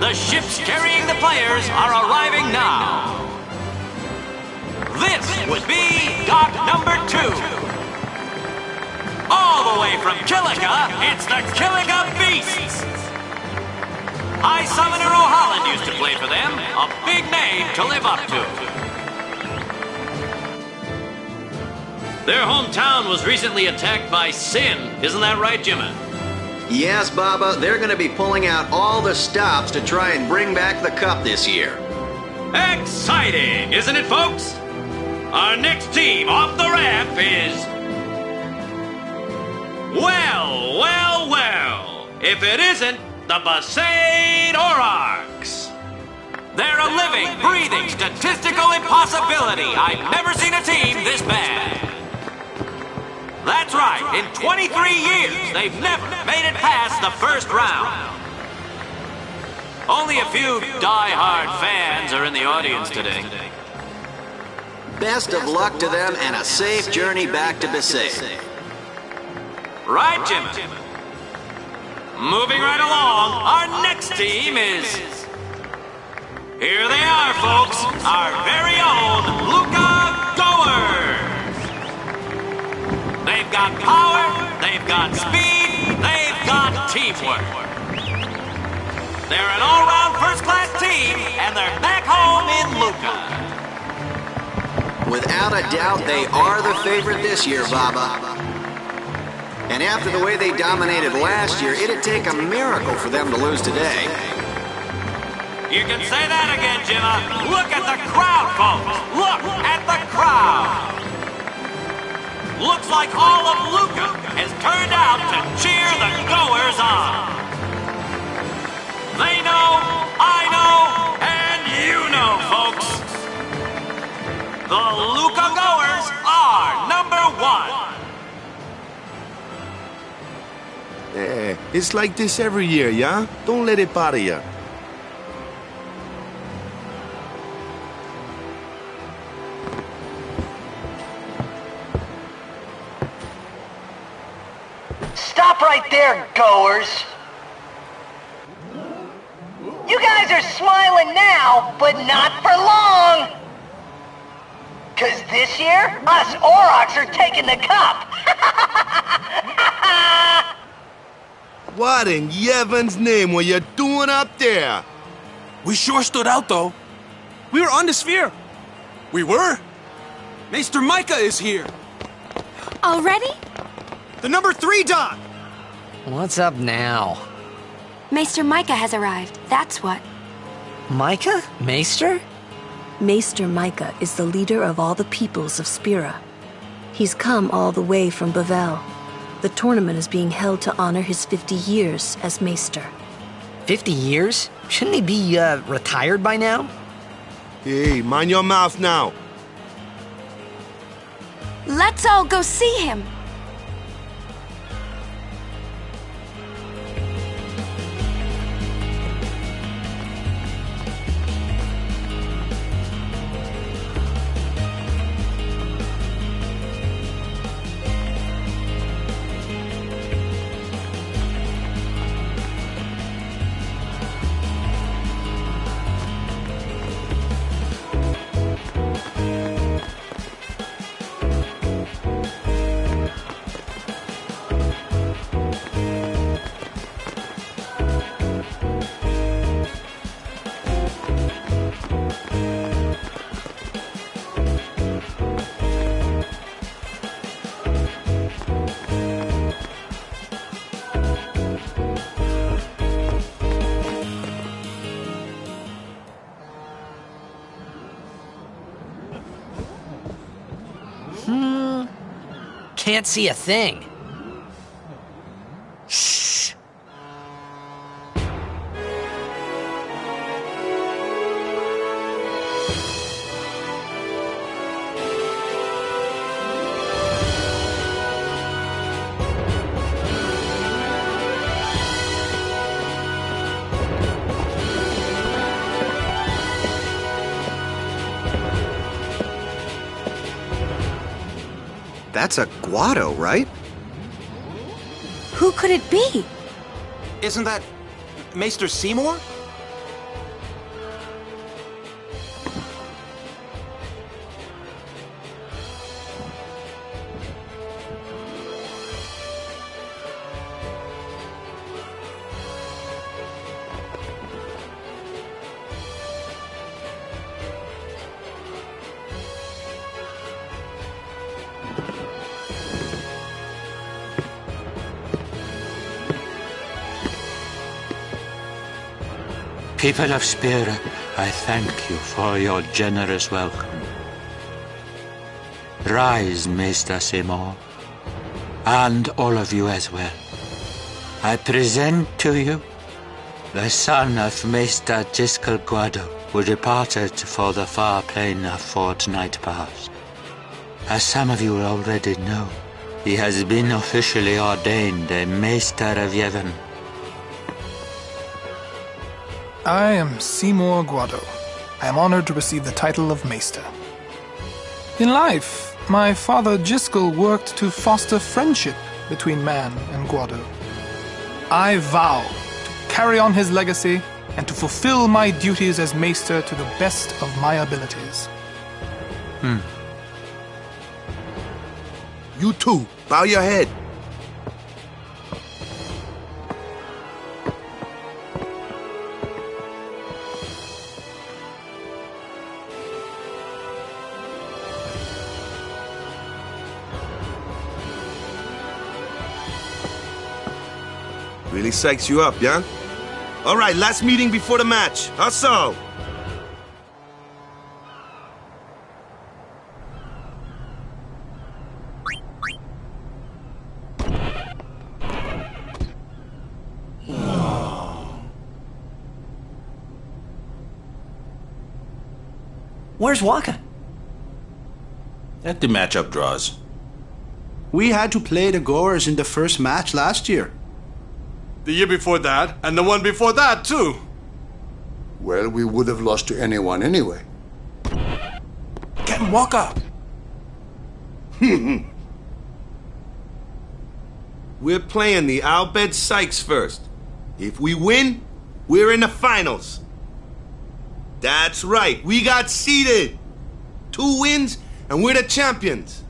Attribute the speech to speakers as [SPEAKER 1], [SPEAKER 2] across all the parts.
[SPEAKER 1] The ships carrying the players are arriving now. This would be dock number 2. All the way from Killiga, it's the Killiga Beasts. High Summoner O'Holland used to play for them, a big name to live up to. Their hometown was recently attacked by Sin, isn't that right, Jimmy?
[SPEAKER 2] Yes, Baba, they're going to be pulling out all the stops to try and bring back the cup this year.
[SPEAKER 1] Exciting, isn't it, folks? Our next team off the ramp is... Well, if it isn't the Besaid Aurochs. They're a living, breathing, statistical impossibility. I've never seen a team this bad. That's right, in 23 years, they've never made it past the first round. Only a few die-hard fans are in the audience today.
[SPEAKER 2] Best of luck to them and a safe journey back to Besaid.
[SPEAKER 1] Right, Jimmy? Moving right along, our next team is... Here they are, folks, our very own Luca Goers. They've got power, they've got speed, they've got teamwork. They're an all-round first-class team, and they're back home in Luca.
[SPEAKER 2] Without a doubt, they are the favorite this year, Baba. And after the way they dominated last year, it'd take a miracle for them to lose today.
[SPEAKER 1] You can say that again, Jimmy. Look at the crowd, folks. Look at the crowd. Looks like all of Luca has turned out to cheer the Goers on. They know, I know, and you know, folks. The Luca Goers are number 1.
[SPEAKER 3] It's like this every year, yeah? Don't let it bother you.
[SPEAKER 4] Stop right there, Goers! You guys are smiling now, but not for long! 'Cause this year, us Aurochs are taking the cup!
[SPEAKER 3] What in Yevon's name were you doing up there?
[SPEAKER 5] We sure stood out, though. We were on the sphere. We were? Maester Micah is here.
[SPEAKER 6] Already?
[SPEAKER 5] The number 3 dock.
[SPEAKER 7] What's up now?
[SPEAKER 6] Maester Micah has arrived, that's what.
[SPEAKER 7] Micah? Maester?
[SPEAKER 8] Maester Micah is the leader of all the peoples of Spira. He's come all the way from Bavel. The tournament is being held to honor his 50 years as Maester.
[SPEAKER 7] 50 years? Shouldn't he be, retired by now?
[SPEAKER 3] Hey, mind your mouth now.
[SPEAKER 6] Let's all go see him.
[SPEAKER 7] Can't see a thing. Shh.
[SPEAKER 2] That's a Guado, right?
[SPEAKER 6] Who could it be?
[SPEAKER 5] Isn't that Maester Seymour?
[SPEAKER 9] People of Spira, I thank you for your generous welcome. Rise, Maester Seymour, and all of you as well. I present to you the son of Maester Giskel Guado, who departed for the far plain a fortnight past. As some of you already know, he has been officially ordained a Maester of Yevon.
[SPEAKER 10] I am Seymour Guado. I am honored to receive the title of Maester. In life, my father Giskel worked to foster friendship between man and Guado. I vow to carry on his legacy and to fulfill my duties as Maester to the best of my abilities.
[SPEAKER 3] You too. Bow your head. Really psychs you up, yeah? All right, last meeting before the match. Hustle!
[SPEAKER 7] Where's Waka?
[SPEAKER 11] At the matchup draws.
[SPEAKER 12] We had to play the Goers in the first match last year.
[SPEAKER 5] The year before that, and the one before that, too.
[SPEAKER 13] Well, we would have lost to anyone anyway.
[SPEAKER 5] Get Waka!
[SPEAKER 3] We're playing the Albed Sykes first. If we win, we're in the finals. That's right, we got seeded. 2 wins, and we're the champions.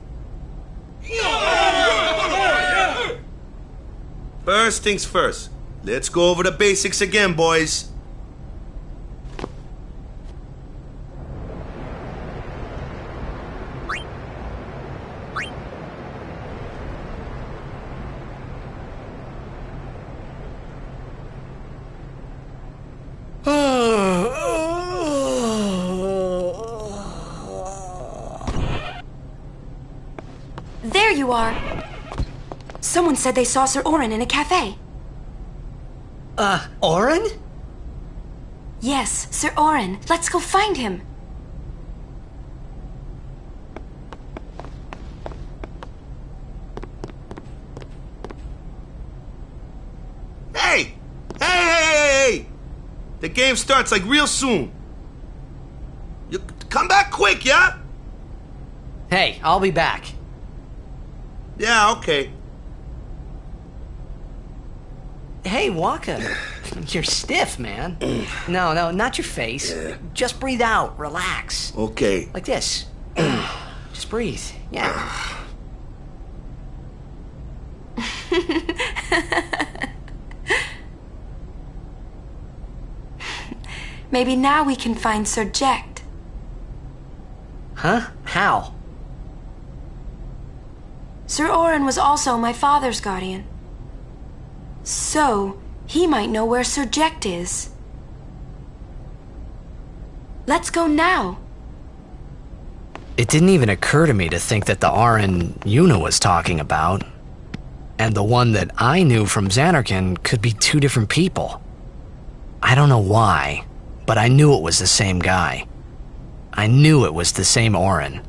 [SPEAKER 3] First things first. Let's go over the basics again, boys.
[SPEAKER 6] There you are. Someone said they saw Sir Orin in a cafe.
[SPEAKER 7] Orin?
[SPEAKER 6] Yes, Sir Orin. Let's go find him.
[SPEAKER 3] Hey! Hey! The game starts like real soon. You come back quick, yeah?
[SPEAKER 7] Hey, I'll be back.
[SPEAKER 3] Yeah, okay.
[SPEAKER 7] Hey, Waka. You're stiff, man. No, not your face. Just breathe out. Relax.
[SPEAKER 3] Okay.
[SPEAKER 7] Like this. Just breathe. Yeah.
[SPEAKER 6] Maybe now we can find Sir Jekt.
[SPEAKER 7] Huh? How?
[SPEAKER 6] Sir Orin was also my father's guardian. So, he might know where Sir Jekt is. Let's go now.
[SPEAKER 7] It didn't even occur to me to think that the Orin Yuna was talking about, and the one that I knew from Xanarkand could be 2 different people. I don't know why, but I knew it was the same guy. I knew it was the same Orin.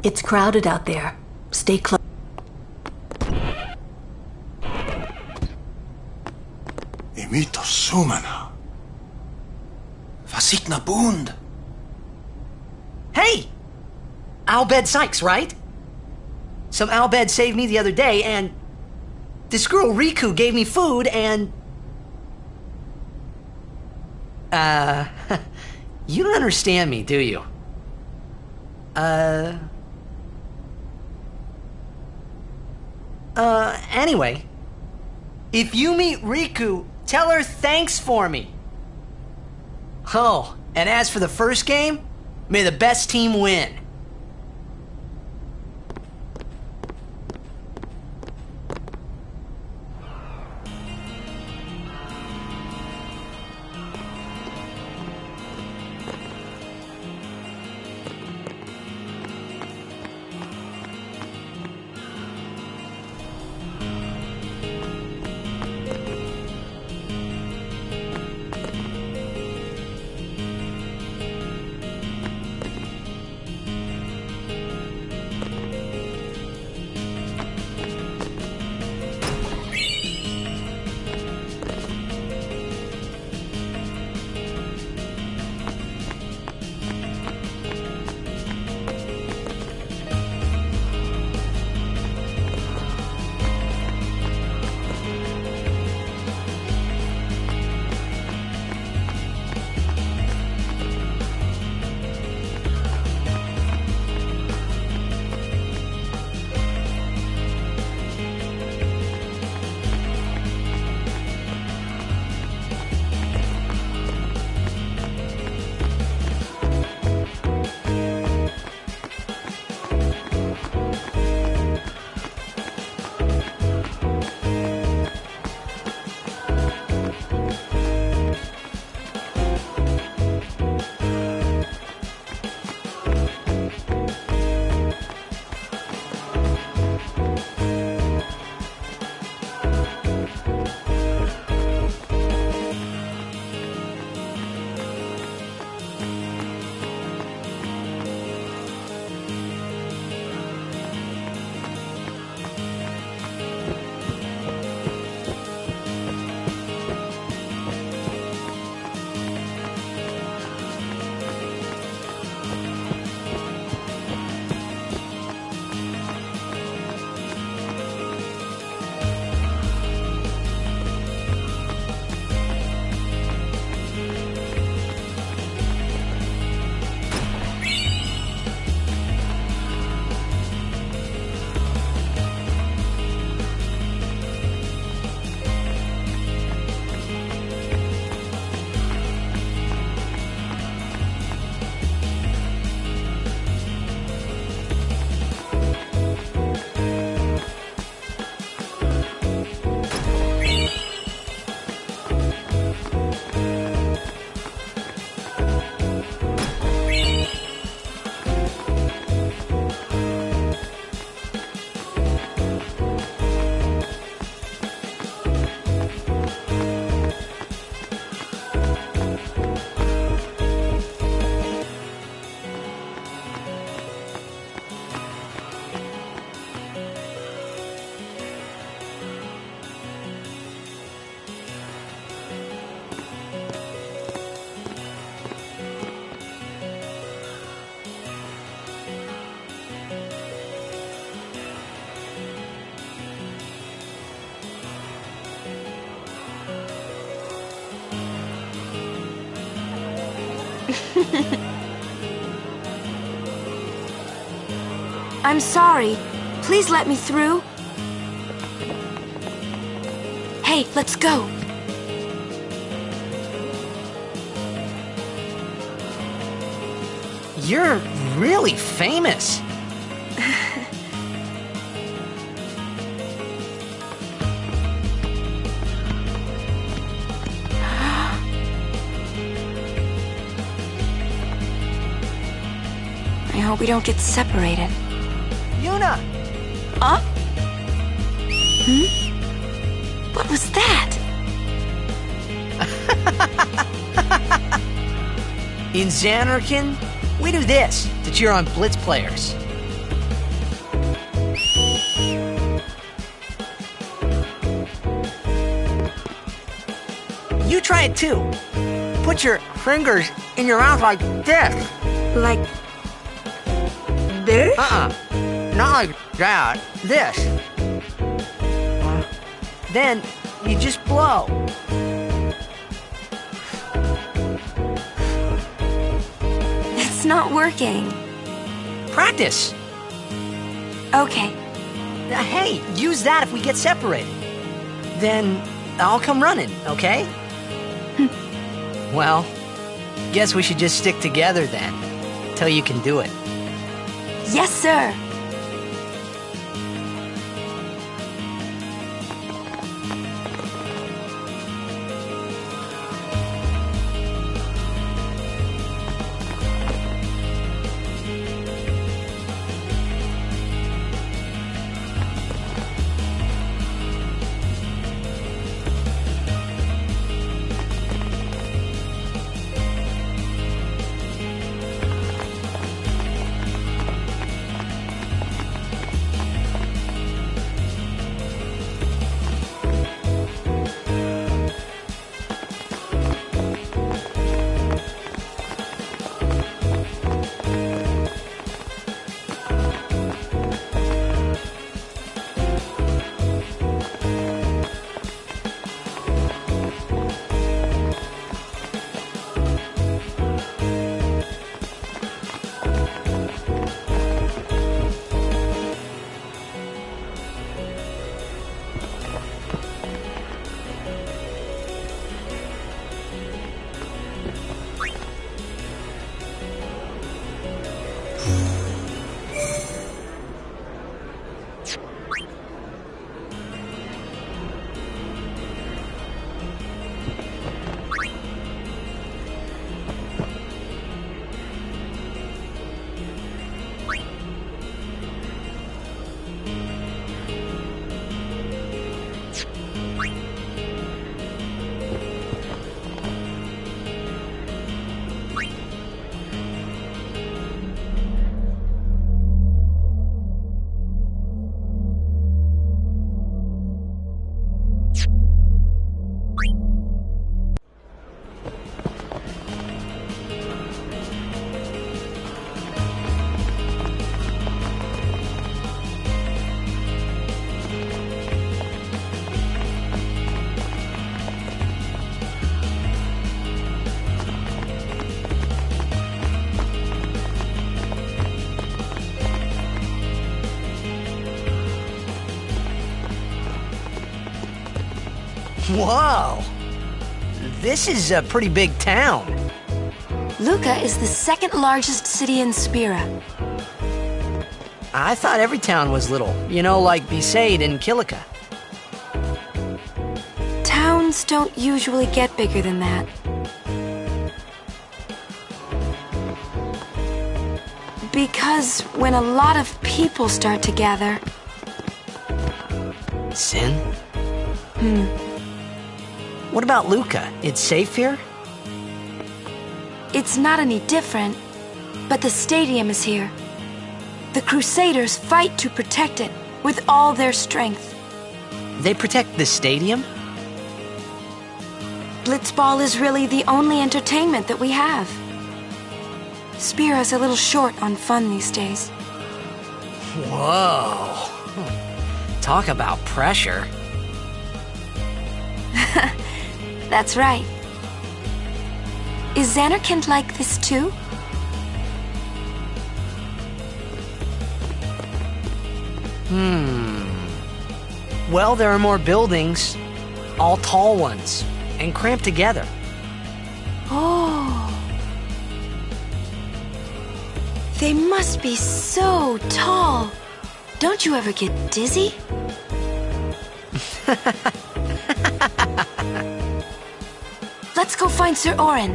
[SPEAKER 8] It's crowded out there. Stay close.
[SPEAKER 11] Imito Sumana. Vasikna Bund.
[SPEAKER 7] Hey! Albed Sykes, right? Some Albed saved me the other day, and this girl Riku gave me food, and... you don't understand me, do you? Anyway, if you meet Riku, tell her thanks for me. Oh, and as for the first game, may the best team win.
[SPEAKER 6] I'm sorry. Please let me through. Hey, let's go.
[SPEAKER 7] You're really famous.
[SPEAKER 6] I hope we don't get separated.
[SPEAKER 7] Yuna!
[SPEAKER 6] Huh? What was that?
[SPEAKER 7] In Xanarkin, we do this to cheer on Blitz players. You try it too. Put your fingers in your mouth like this.
[SPEAKER 6] Like this?
[SPEAKER 7] Not like that. This. Then you just blow.
[SPEAKER 6] It's not working.
[SPEAKER 7] Practice.
[SPEAKER 6] Okay.
[SPEAKER 7] Hey, use that if we get separated. Then I'll come running, okay? Well, Guess we should just stick together then, till you can do it.
[SPEAKER 6] Yes, sir.
[SPEAKER 7] Whoa! This is a pretty big town.
[SPEAKER 6] Luca is the second largest city in Spira.
[SPEAKER 7] I thought every town was little. You know, like Besaid and Kilika.
[SPEAKER 6] Towns don't usually get bigger than that. Because when a lot of people start to gather...
[SPEAKER 7] Sin? What about Luca? It's safe here?
[SPEAKER 6] It's not any different, but the stadium is here. The Crusaders fight to protect it with all their strength.
[SPEAKER 7] They protect the stadium?
[SPEAKER 6] Blitzball is really the only entertainment that we have. Spira's a little short on fun these days.
[SPEAKER 7] Whoa. Talk about pressure.
[SPEAKER 6] That's right. Is Xanarkand like this too?
[SPEAKER 7] Well, there are more buildings, all tall ones, and cramped together.
[SPEAKER 6] Oh. They must be so tall. Don't you ever get dizzy? Let's go find Sir Orin.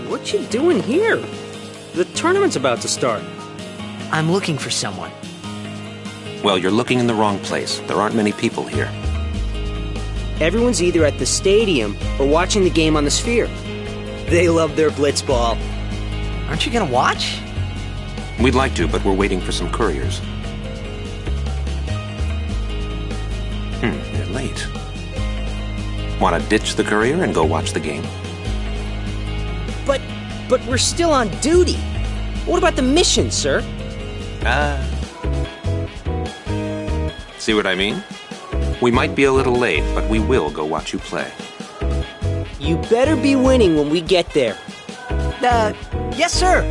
[SPEAKER 14] What you doing here? The tournament's about to start.
[SPEAKER 7] I'm looking for someone.
[SPEAKER 15] Well, you're looking in the wrong place. There aren't many people here.
[SPEAKER 14] Everyone's either at the stadium or watching the game on the Sphere. They love their blitzball.
[SPEAKER 7] Aren't you gonna watch?
[SPEAKER 15] We'd like to, but we're waiting for some couriers. They're late. Want to ditch the courier and go watch the game?
[SPEAKER 14] But we're still on duty. What about the mission, sir?
[SPEAKER 15] See what I mean? We might be a little late, but we will go watch you play.
[SPEAKER 14] You better be winning when we get there.
[SPEAKER 7] Yes, sir.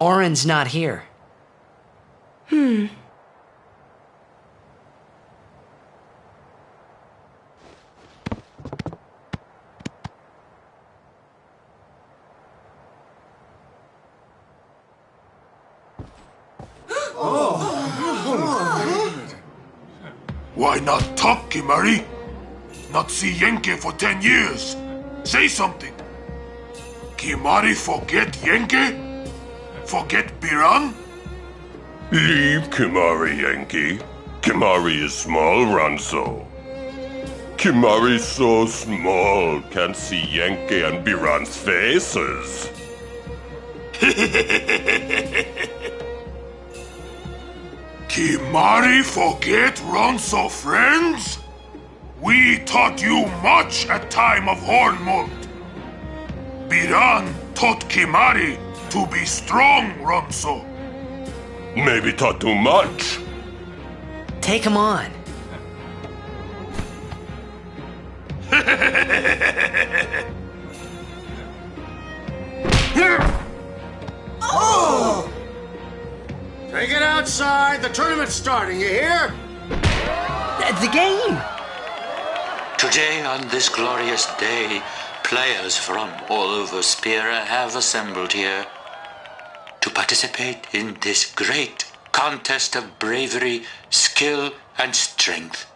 [SPEAKER 7] Oren's not here.
[SPEAKER 16] Why not talk, Kimari? Not see Yenke for 10 years. Say something. Kimari forget Yenke? Forget Biran?
[SPEAKER 17] Leave Kimari, Yankee. Kimari is small, Ranso. Kimari so small, can't see Yankee and Biran's faces.
[SPEAKER 16] Kimari forget Ranso friends? We taught you much at time of Hornmund. Biran taught Kimari to be strong, Ranso.
[SPEAKER 17] Maybe taught too much.
[SPEAKER 7] Take him on.
[SPEAKER 18] Oh! Take it outside. The tournament's starting, you hear?
[SPEAKER 7] The game!
[SPEAKER 9] Today, on this glorious day, players from all over Spira have assembled here to participate in this great contest of bravery, skill, and strength.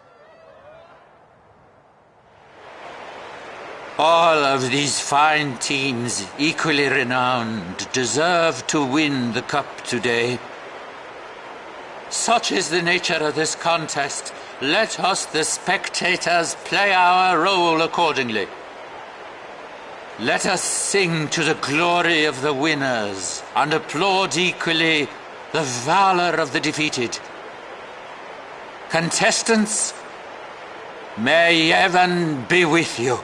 [SPEAKER 9] All of these fine teams, equally renowned, deserve to win the cup today. Such is the nature of this contest. Let us, the spectators, play our role accordingly. Let us sing to the glory of the winners and applaud equally the valor of the defeated. Contestants, may heaven be with you.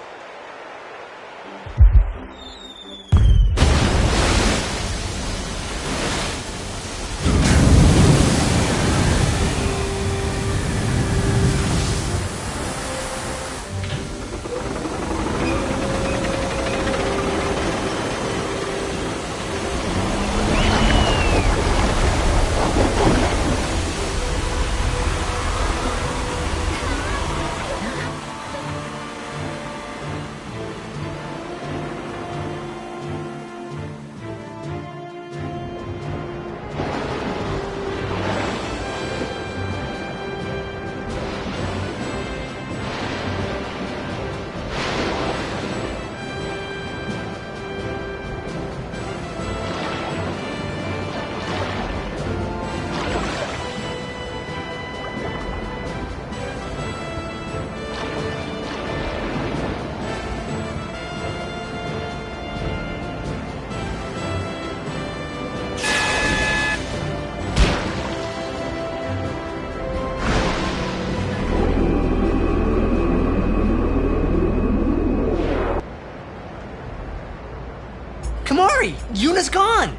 [SPEAKER 7] Yuna's gone!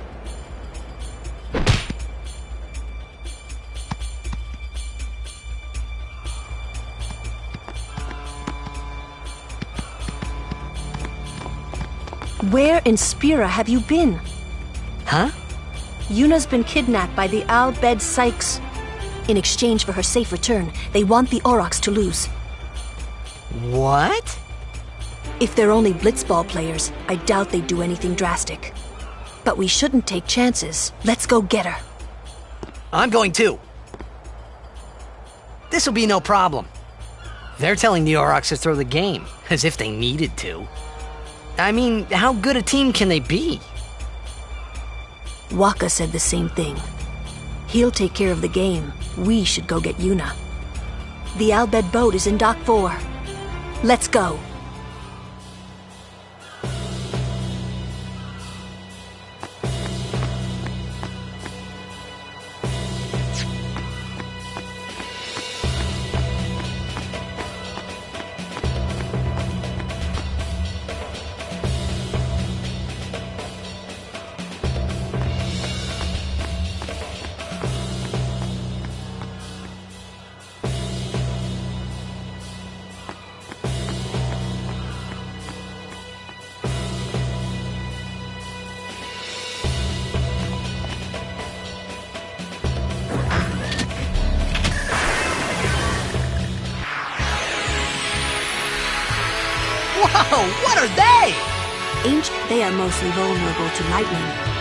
[SPEAKER 8] Where in Spira have you been?
[SPEAKER 7] Huh?
[SPEAKER 8] Yuna's been kidnapped by the Al Bhed Sykes. In exchange for her safe return, they want the Aurochs to lose.
[SPEAKER 7] What?
[SPEAKER 8] If they're only Blitzball players, I doubt they'd do anything drastic. But we shouldn't take chances. Let's go get her.
[SPEAKER 7] I'm going too. This'll be no problem. They're telling the Aurochs to throw the game, as if they needed to. I mean, how good a team can they be?
[SPEAKER 8] Waka said the same thing. He'll take care of the game. We should go get Yuna. The Al Bhed boat is in Dock 4. Let's go.
[SPEAKER 7] Whoa, what are they?
[SPEAKER 8] They are mostly vulnerable to lightning.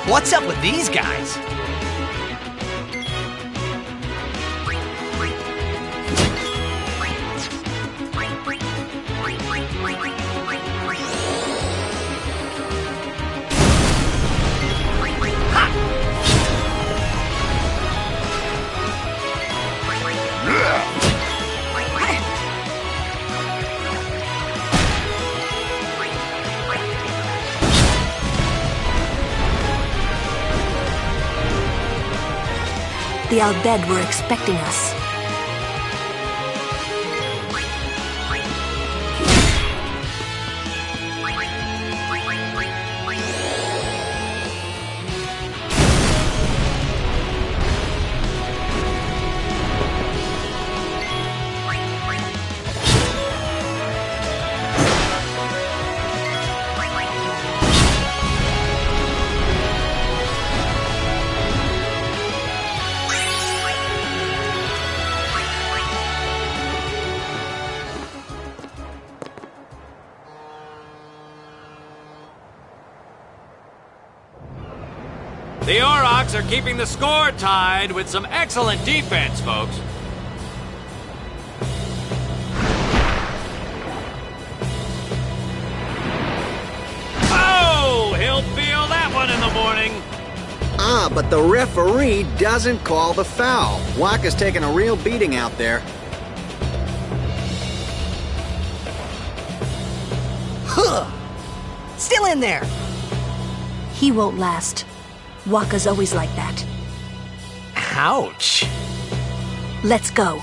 [SPEAKER 7] What's up with these guys?
[SPEAKER 8] The Al Bhed were expecting us.
[SPEAKER 1] Aurochs are keeping the score tied with some excellent defense, folks. Oh, he'll feel that one in the morning.
[SPEAKER 2] But the referee doesn't call the foul. Waka's taking a real beating out there.
[SPEAKER 19] Huh! Still in there!
[SPEAKER 8] He won't last. Waka's always like that.
[SPEAKER 7] Ouch.
[SPEAKER 8] Let's go.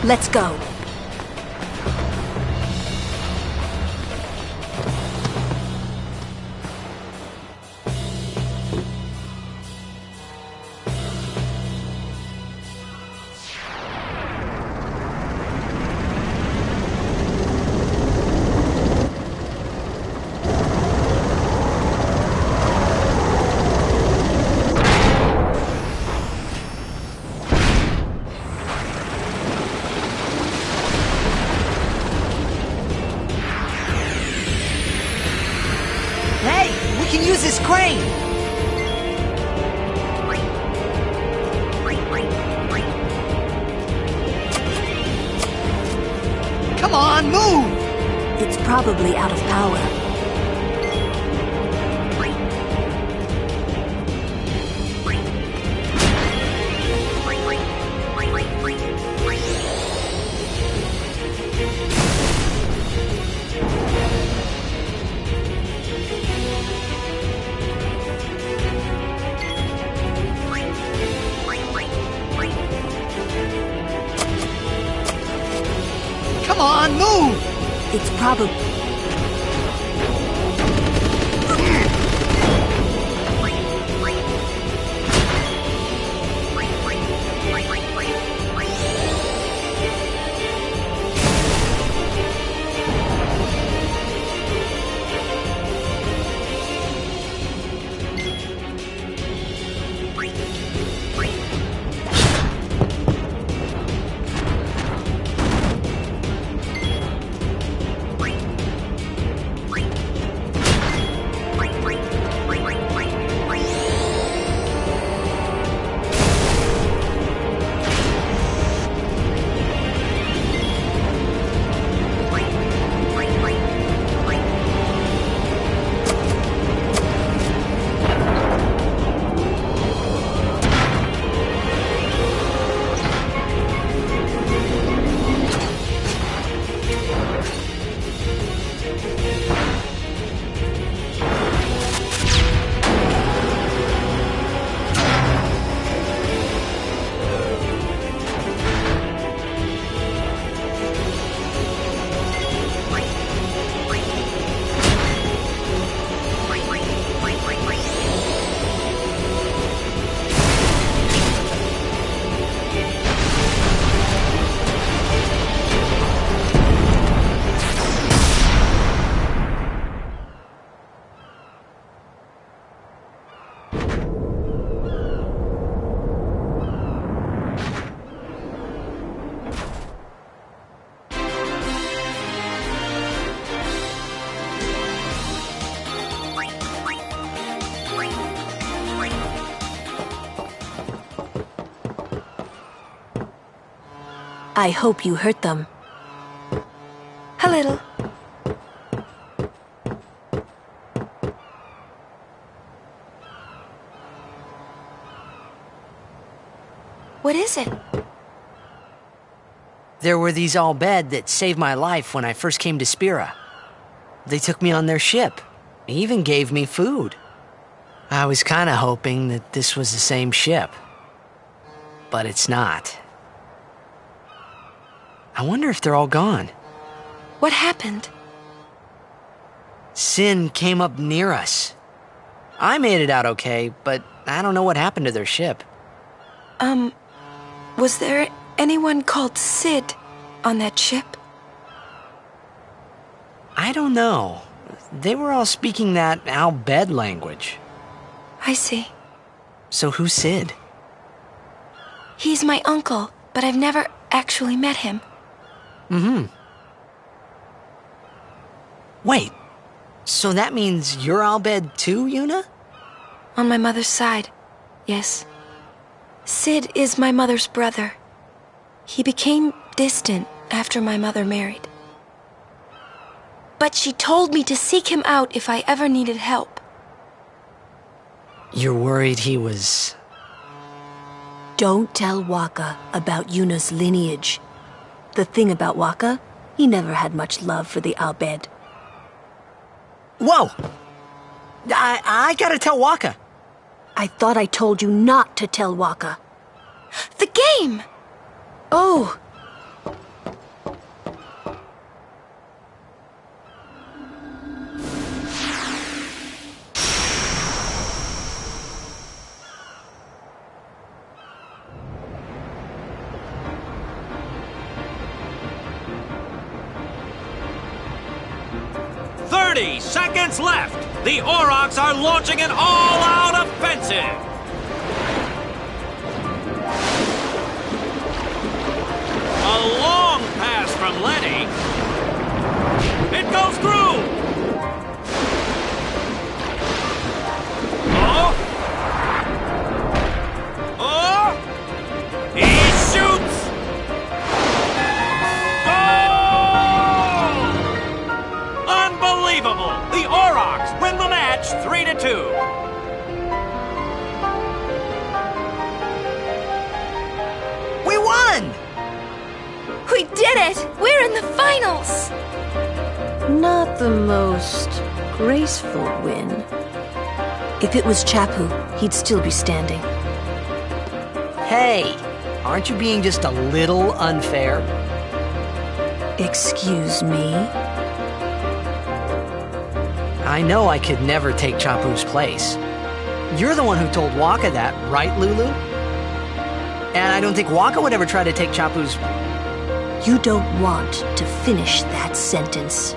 [SPEAKER 8] Let's go.
[SPEAKER 19] This crane! Come on, move!
[SPEAKER 8] It's probably out of power.
[SPEAKER 19] Come on, move!
[SPEAKER 8] It's probably... I hope you hurt them.
[SPEAKER 6] A little. What is it?
[SPEAKER 7] There were these Al Bhed that saved my life when I first came to Spira. They took me on their ship, even gave me food. I was kinda hoping that this was the same ship. But it's not. I wonder if they're all gone.
[SPEAKER 6] What happened?
[SPEAKER 7] Sin came up near us. I made it out okay, but I don't know what happened to their ship.
[SPEAKER 6] Was there anyone called Sid on that ship?
[SPEAKER 7] I don't know. They were all speaking that Al Bhed language.
[SPEAKER 6] I see.
[SPEAKER 7] So who's Sid?
[SPEAKER 6] He's my uncle, but I've never actually met him.
[SPEAKER 7] Wait, so that means you're Al Bhed too, Yuna?
[SPEAKER 6] On my mother's side, yes. Sid is my mother's brother. He became distant after my mother married. But she told me to seek him out if I ever needed help.
[SPEAKER 7] You're worried he was...
[SPEAKER 8] Don't tell Waka about Yuna's lineage. The thing about Waka, he never had much love for the Al Bhed.
[SPEAKER 7] Whoa! I gotta tell Waka.
[SPEAKER 8] I thought I told you not to tell Waka.
[SPEAKER 6] The game!
[SPEAKER 8] Oh!
[SPEAKER 1] Seconds left. The Aurochs are launching an all-out offensive. A long pass from Lenny. It goes through. Oh. Oh. He shoots. Unbelievable! The Aurochs win the match 3-2.
[SPEAKER 19] We won!
[SPEAKER 6] We did it! We're in the finals!
[SPEAKER 8] Not the most graceful win. If it was Chapu, he'd still be standing.
[SPEAKER 7] Hey, aren't you being just a little unfair?
[SPEAKER 8] Excuse me?
[SPEAKER 7] I know I could never take Chapu's place. You're the one who told Waka that, right, Lulu? And I don't think Waka would ever try to take Chapu's...
[SPEAKER 8] You don't want to finish that sentence.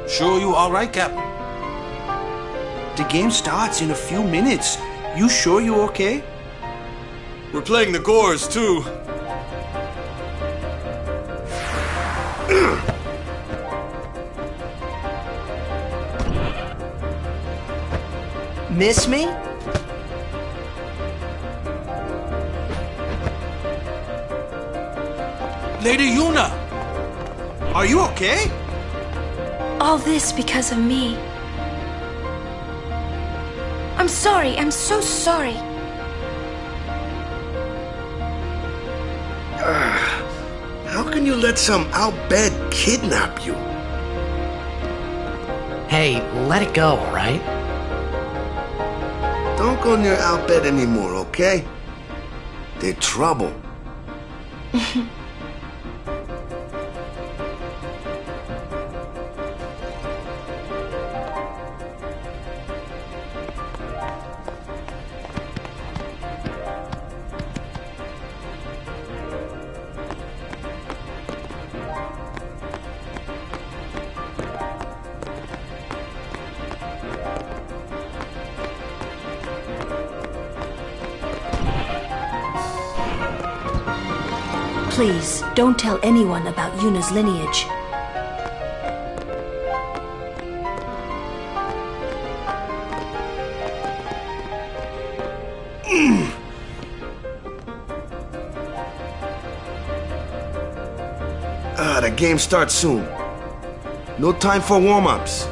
[SPEAKER 12] Sure you all right, Captain? The game starts in a few minutes. You sure you okay?
[SPEAKER 3] We're playing the Gores, too.
[SPEAKER 7] Miss me?
[SPEAKER 12] Lady Yuna! Are you okay?
[SPEAKER 6] All this because of me. I'm sorry. I'm so sorry.
[SPEAKER 3] How can you let some Al Bhed kidnap you?
[SPEAKER 7] Hey, let it go, all right?
[SPEAKER 3] Don't go near Al Bhed anymore, okay? They're trouble.
[SPEAKER 8] Please, don't tell anyone about Yuna's lineage.
[SPEAKER 3] The game starts soon. No time for warm-ups.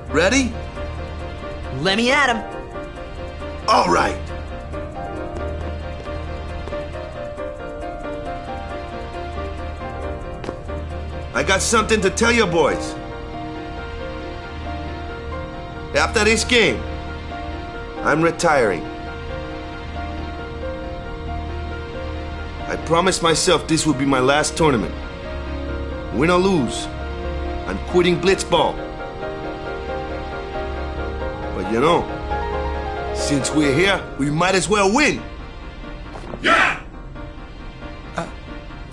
[SPEAKER 3] Ready?
[SPEAKER 19] Let me at him.
[SPEAKER 3] All right. I got something to tell you boys. After this game, I'm retiring. I promised myself this would be my last tournament. Win or lose, I'm quitting Blitzball. But you know, since we're here, we might as well win.
[SPEAKER 11] Yeah!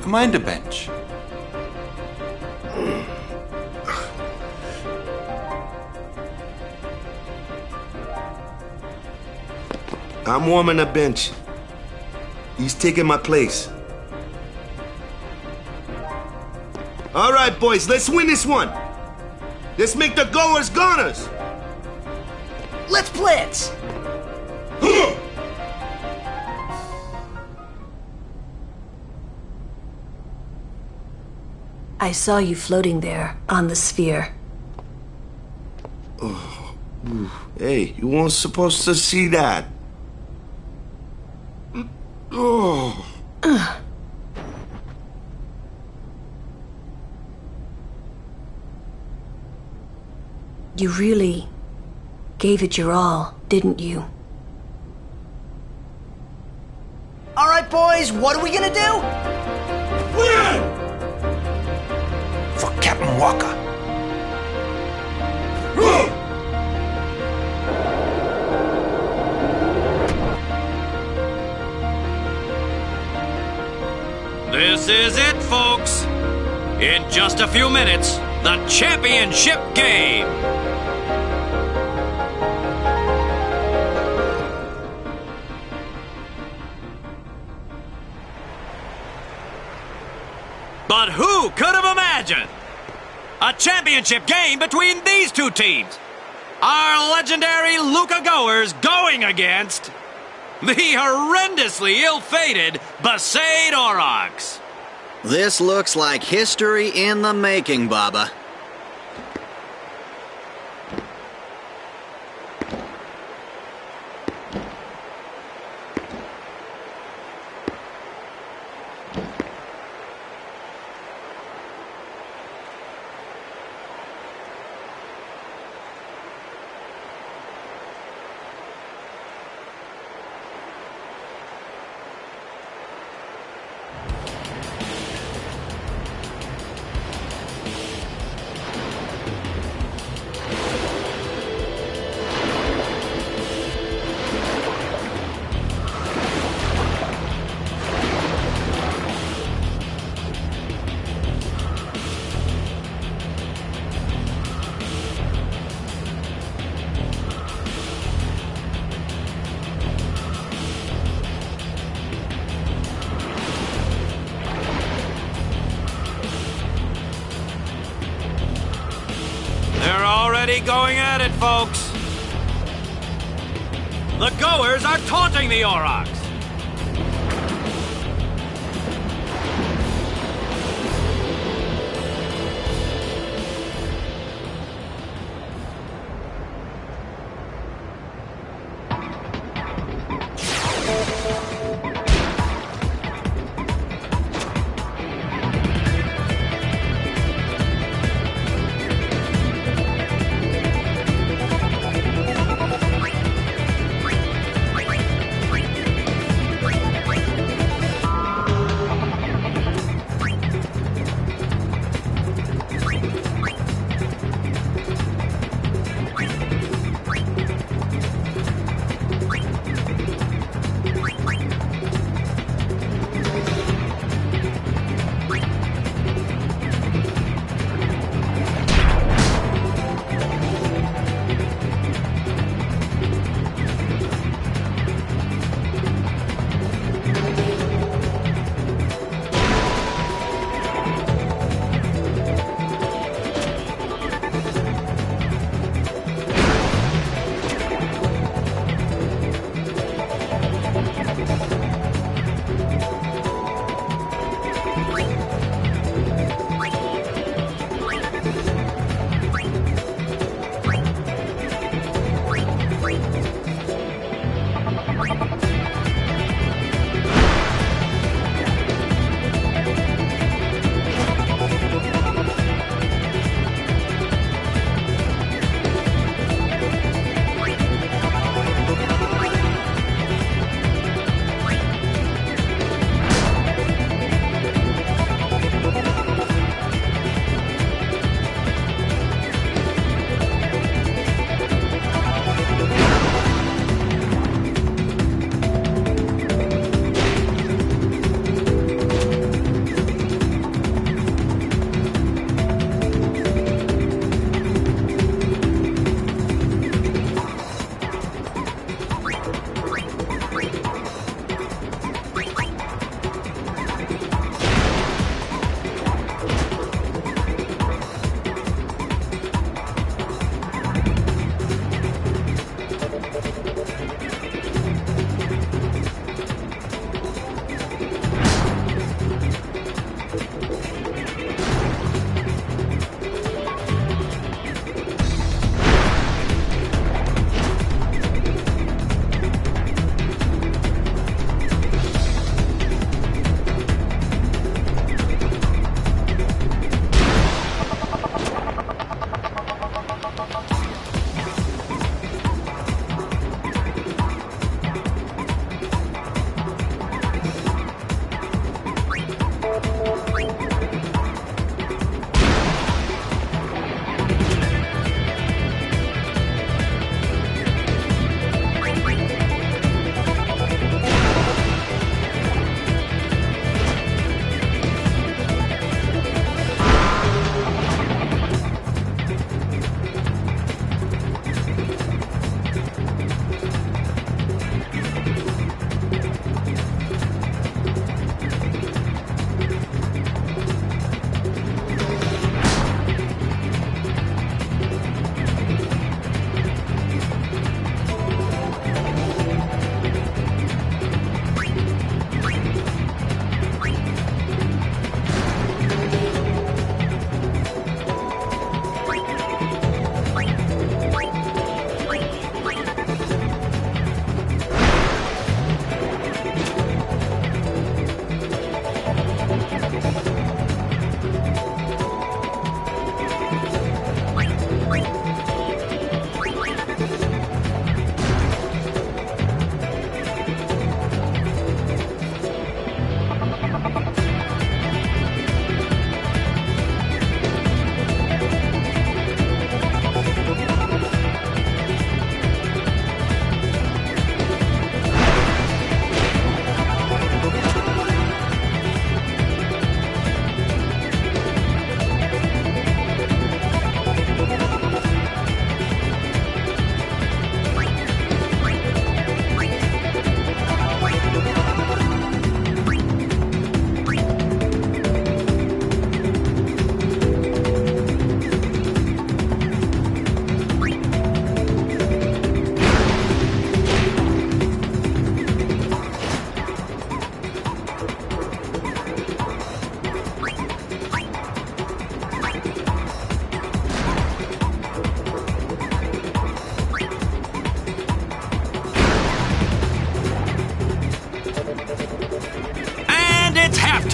[SPEAKER 11] Mind the bench.
[SPEAKER 3] I'm warming the bench. He's taking my place. All right, boys, let's win this one. Let's make the goers goners.
[SPEAKER 19] Let's blitz.
[SPEAKER 8] I saw you floating there, on the sphere.
[SPEAKER 3] Oh, hey, you weren't supposed to see that. Oh.
[SPEAKER 8] You really gave it your all, didn't you?
[SPEAKER 19] All right, boys, what are we gonna do?
[SPEAKER 11] Win! For Captain Walker.
[SPEAKER 1] This is it, folks. In just a few minutes, the championship game. But who could have imagined a championship game between these two teams? Our legendary Luca Goers going against the horrendously ill-fated Besaid Aurochs.
[SPEAKER 2] This looks like history in the making, Baba.
[SPEAKER 1] Going at it, folks. The Goers are taunting the Aurochs.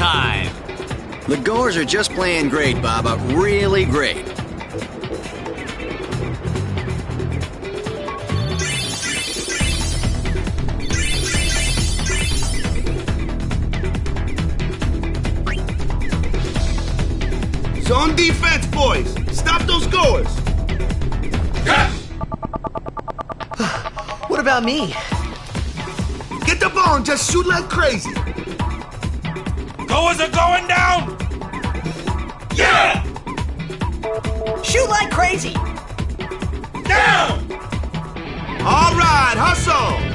[SPEAKER 1] time.
[SPEAKER 2] The goers are just playing great, Baba. Really great.
[SPEAKER 3] Zone defense, boys. Stop those goers.
[SPEAKER 19] What about me?
[SPEAKER 3] Get the ball and just shoot like crazy.
[SPEAKER 17] Goers are going down! Yeah!
[SPEAKER 19] Shoot like crazy!
[SPEAKER 17] Down!
[SPEAKER 3] All right, hustle!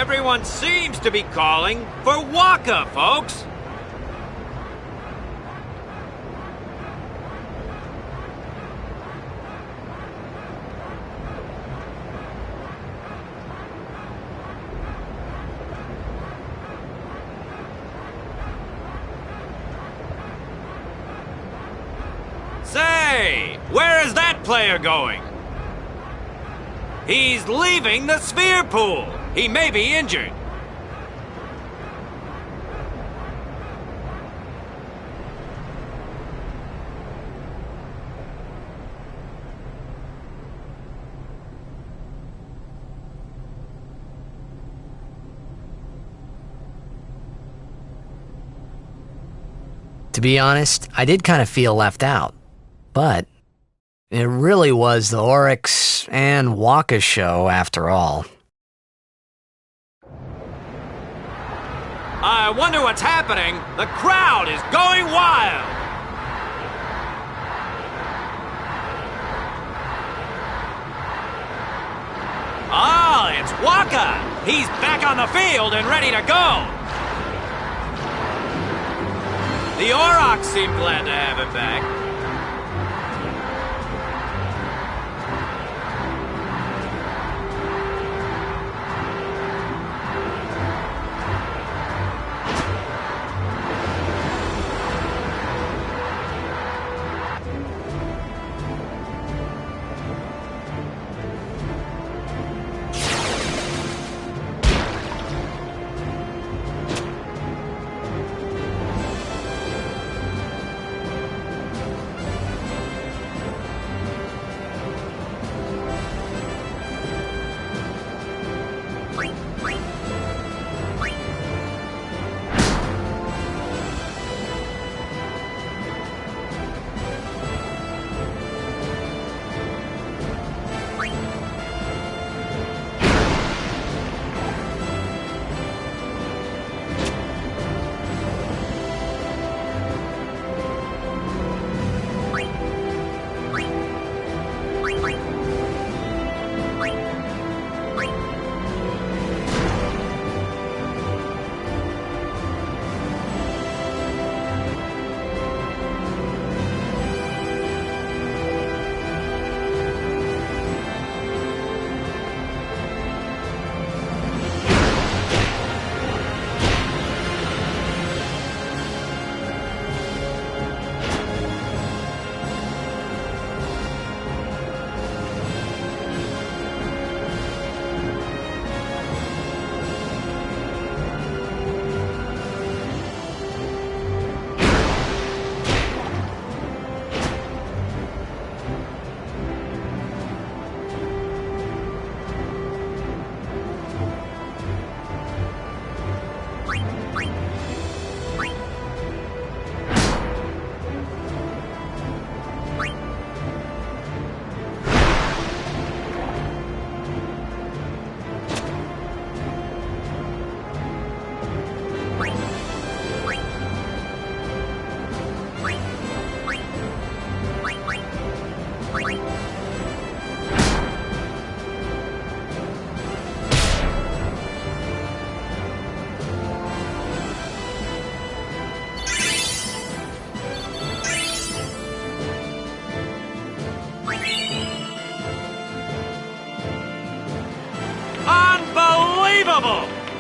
[SPEAKER 1] Everyone seems to be calling for Waka, folks. Say, where is that player going? He's leaving the sphere pool. He may be injured.
[SPEAKER 7] To be honest, I did kind of feel left out. But It really was the Oryx and Waka show after all.
[SPEAKER 1] I wonder what's happening. The crowd is going wild. Oh, it's Waka. He's back on the field and ready to go. The Aurochs seem glad to have him back.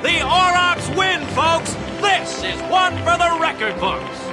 [SPEAKER 1] The Aurochs win, folks! This is one for the record books!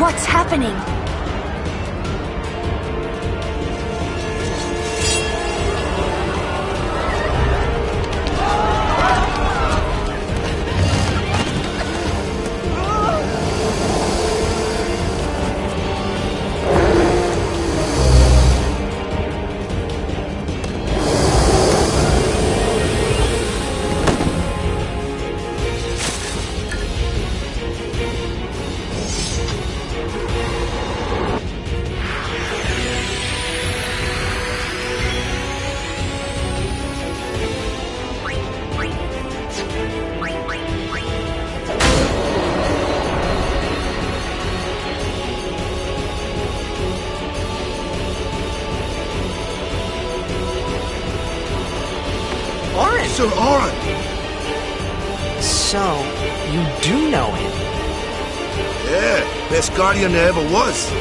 [SPEAKER 8] What's happening?
[SPEAKER 3] Sir Orin!
[SPEAKER 7] So, you do know him?
[SPEAKER 3] Yeah, best guardian there ever was.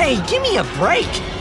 [SPEAKER 19] Hey, give me a break!